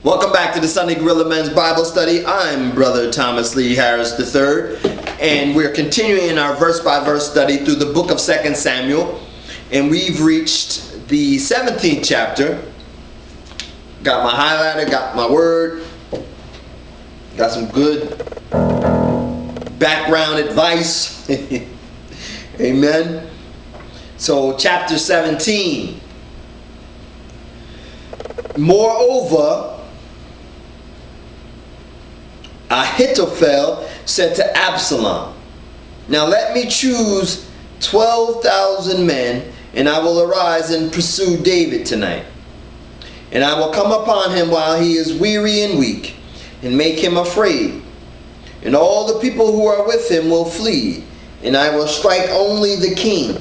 Welcome back to the Sunday Gorilla Men's Bible Study. I'm Brother Thomas Lee Harris III, and we're continuing our verse-by-verse study through the book of 2 Samuel, and we've reached the 17th chapter. Got my highlighter, got my word, got some good background advice. Amen. So, chapter 17. Moreover, Ahithophel said to Absalom, "Now let me choose 12,000 men, and I will arise and pursue David tonight. And I will come upon him while he is weary and weak, and make him afraid. And all the people who are with him will flee, and I will strike only the king.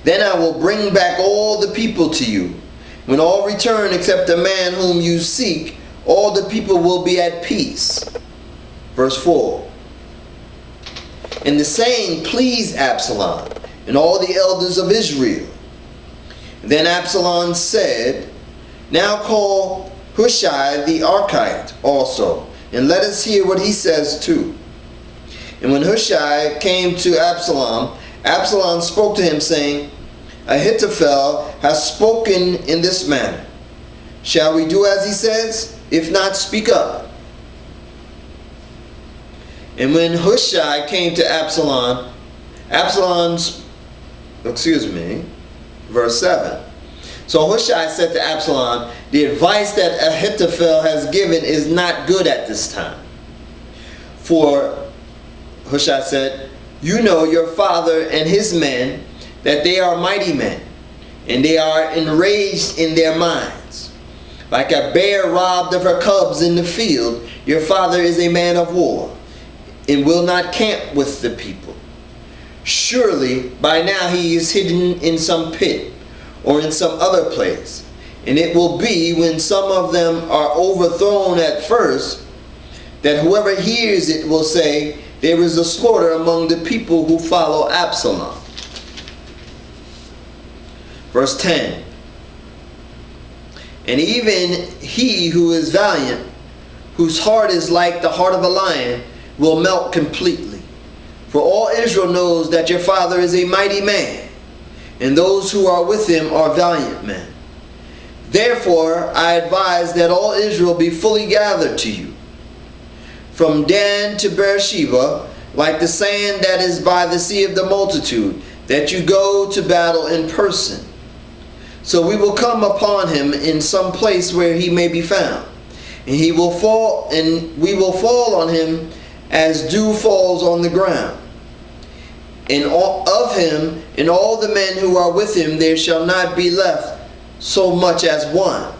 Then I will bring back all the people to you. When all return except the man whom you seek, all the people will be at peace." Verse 4. And the saying pleased Absalom and all the elders of Israel. Then Absalom said, "Now call Hushai the Archite also, and let us hear what he says too." And when Hushai came to Absalom, Absalom spoke to him, saying, "Ahithophel has spoken in this manner. Shall we do as he says? If not, speak up." And when Hushai came to verse 7. So Hushai said to Absalom, "The advice that Ahithophel has given is not good at this time." For Hushai said, "You know your father and his men, that they are mighty men, and they are enraged in their minds. Like a bear robbed of her cubs in the field, your father is a man of war, and will not camp with the people. Surely by now he is hidden in some pit, or in some other place. And it will be, when some of them are overthrown at first, that whoever hears it will say, 'There is a slaughter among the people who follow Absalom.'" Verse 10. "And even he who is valiant, whose heart is like the heart of a lion, will melt completely. For all Israel knows that your father is a mighty man, and those who are with him are valiant men. Therefore I advise that all Israel be fully gathered to you, from Dan to Beersheba, like the sand that is by the sea of the multitude, that you go to battle in person. So we will come upon him in some place where he may be found, and we will fall on him as dew falls on the ground. And of him and all the men who are with him there shall not be left so much as one.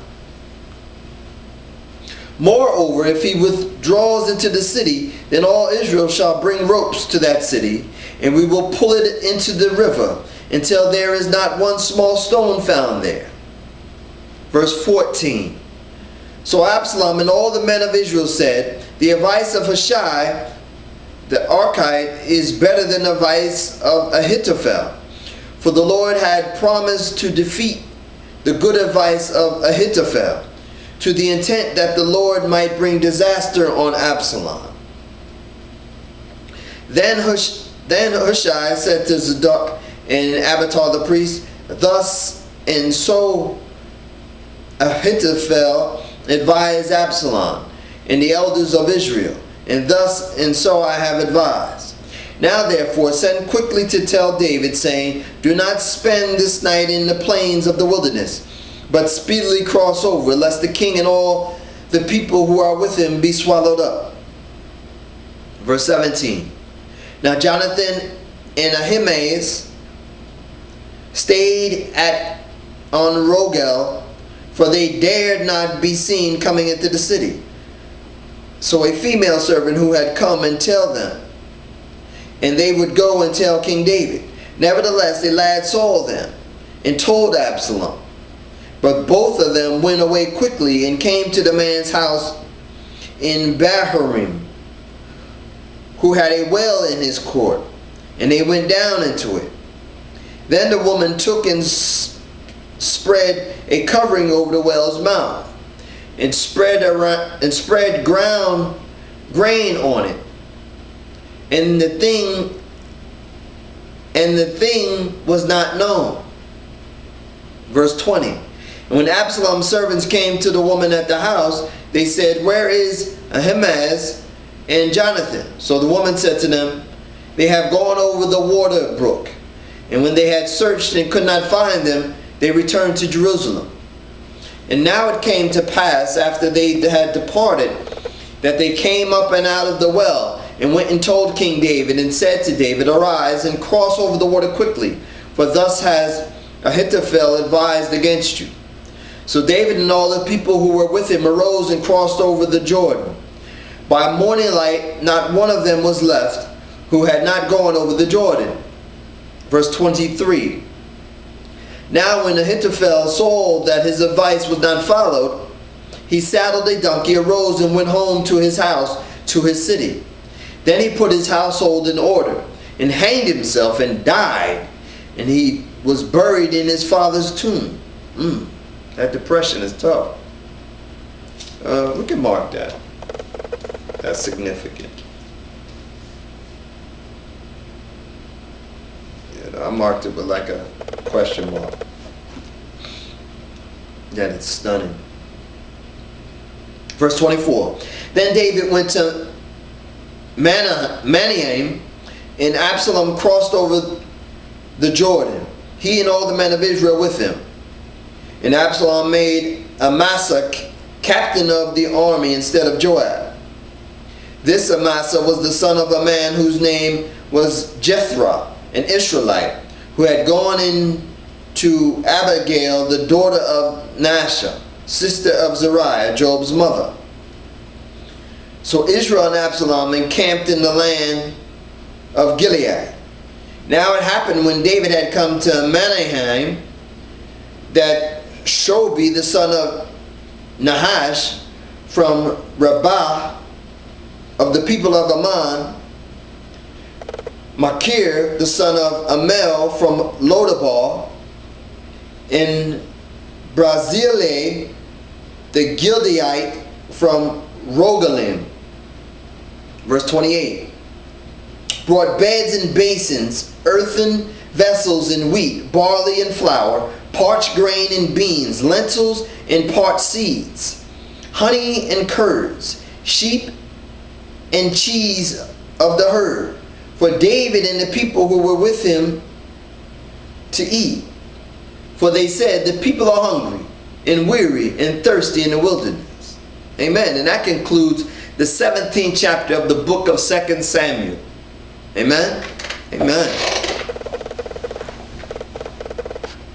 Moreover, if he withdraws into the city, then all Israel shall bring ropes to that city, and we will pull it into the river, until there is not one small stone found there." Verse 14. So Absalom and all the men of Israel said, "The advice of Hushai the Archite is better than the advice of Ahithophel. For the Lord had promised to defeat the good advice of Ahithophel, to the intent that the Lord might bring disaster on Absalom." Then Hushai said to Zadok and Abiathar the priest, "Thus and so Ahithophel advised Absalom and the elders of Israel, and thus and so I have advised. Now therefore send quickly to tell David, saying, 'Do not spend this night in the plains of the wilderness, but speedily cross over, lest the king and all the people who are with him be swallowed up.'" Verse 17. Now Jonathan and Ahimaaz stayed on Rogel, for they dared not be seen coming into the city. So a female servant who had come and tell them, and they would go and tell King David. Nevertheless the lad saw them and told Absalom. But both of them went away quickly and came to the man's house in Bahurim, who had a well in his court, and they went down into it. Then the woman took and spread a covering over the well's mouth, and spread ground grain on it. And the thing was not known. Verse 20. And when Absalom's servants came to the woman at the house, they said, "Where is Ahimaaz and Jonathan?" So the woman said to them, "They have gone over the water brook." And when they had searched and could not find them, they returned to Jerusalem. And now it came to pass, after they had departed, that they came up and out of the well, and went and told King David, and said to David, "Arise and cross over the water quickly, for thus has Ahithophel advised against you." So David and all the people who were with him arose and crossed over the Jordan. By morning light, not one of them was left who had not gone over the Jordan. Verse 23. Now when Ahithophel saw that his advice was not followed, he saddled a donkey, arose, and went home to his house, to his city. Then he put his household in order, and hanged himself, and died, and he was buried in his father's tomb. That depression is tough. We can mark that. That's significant. I marked it with like a question mark. That it's stunning. Verse 24. Then David went to Mahanaim, and Absalom crossed over the Jordan, he and all the men of Israel with him. And Absalom made Amasa captain of the army instead of Joab. This Amasa was the son of a man whose name was Jethro, an Israelite, who had gone in to Abigail, the daughter of Nasha, sister of Zeruiah, Job's mother. So Israel and Absalom encamped in the land of Gilead. Now it happened when David had come to Mahanaim that Shobi, the son of Nahash, from Rabbah of the people of Ammon, Machir, the son of Amel, from Lodabar, and Barzillai, the Gileadite, from Rogelim. Verse 28. Brought beds and basins, earthen vessels and wheat, barley and flour, parched grain and beans, lentils and parched seeds, honey and curds, sheep and cheese of the herd, for David and the people who were with him to eat. For they said, "The people are hungry and weary and thirsty in the wilderness." Amen. And that concludes the 17th chapter of the book of 2 Samuel. Amen. Amen.